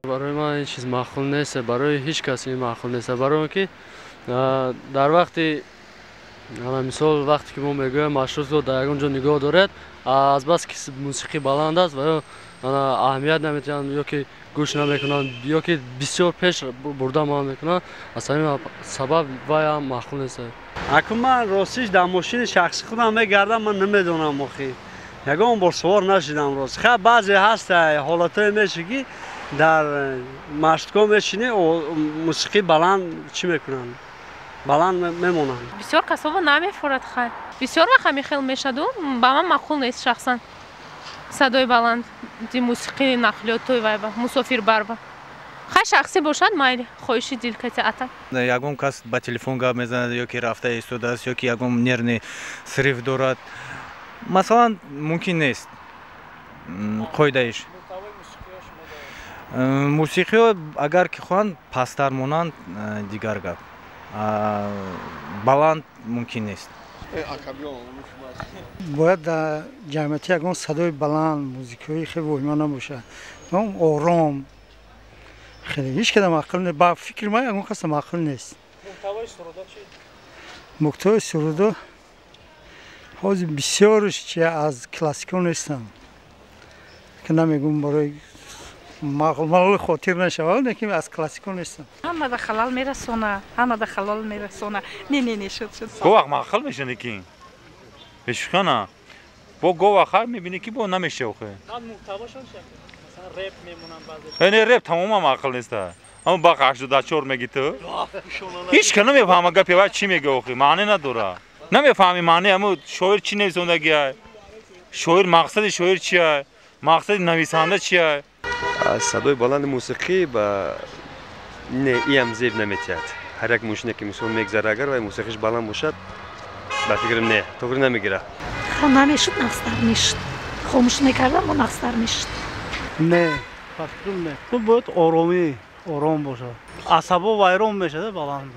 برای من این چیز معقول نیست، برای هیچ کسی معقول نیست. برای اینکه در وقتی مثال وقتی که ما میگویم مشروط رو در اونجا نگاه دارد، از بس که موسیقی بلند است و اهمیت نمیتونن یا که گوش نمیکنن یا که بسیار پیش برده ما میکنن، از همین سبب وای هم معقول نیست. اکنون من راستش در ماشین شخصی خودم میگردم، من نمیدونم مخی یکم بار سوار نشدم. راست خب بعضی هست حالتای میشه که در مشتکا میشینی و موسیقی بلند چی میکنن، بلند میمونن. بسیار کسا نمیفورد خیلی، بسیار وقت میخیل میشد و با من معقول نیست شخصا صدای بلند دی موسیقی نقلیات توی وای با مسافر بر با خیلی شخصی باشد مایلی خواهشی دل کتی اتم. یکم کس با تلفن گپ میزند یا که رفته ایستاده است یا که یکم نرنی صرف دارد، مثلا ممکن نیست قاعده‌اش. موسیقی ها اگر که خواهند پستر مانند دیگر گپ، بلند ممکن نیست. باید در جمعیت یکم صدای بلند موسیقی خیلی وحیمان نباشه، آرام خیلی هیچ کدام معقول نیست. با فکر من یکم کس معقول نیست. محتوای سرودا چی؟ محتوای سرودا حاضر بسیارش چیه از کلاسیکون نیستم که نمیگم برای معقول خاطر نشود، لیکن از کلاسیکون نیستم. همه به خلال میرسونه، همه به خلال میرسونه. نه شد. گوه معقول میشه نکی. بشکنه. با گوه آخر میبینی که با نمیشه اوخه. من محتواشون چه؟ مثلا رپ میمونن بعضی. نه رپ تمام معقول نیست. اما با 84 میگی تو. هیچ کنه نمیفهمم گپی بعد چی میگه اوخه. معنی نداره. نمیفهمی معنی، اما شاعر چی نویسندگیه؟ شاعر مقصد شاعر چیه؟ مقصد نویسنده چیه؟ صدای بلند موسیقی با نه ایم زیب نمیتیاد. هر یک موشینه که مثلا میگذره اگر و موسیقیش بلند باشد، با فکرم نه طوری نمیگیره. نمیشد نقصدر میشد. خاموش میکردم و نقصدر میشد. نه فکرم نه. تو باید آرام باشه. عصبا ویران میشه بلند.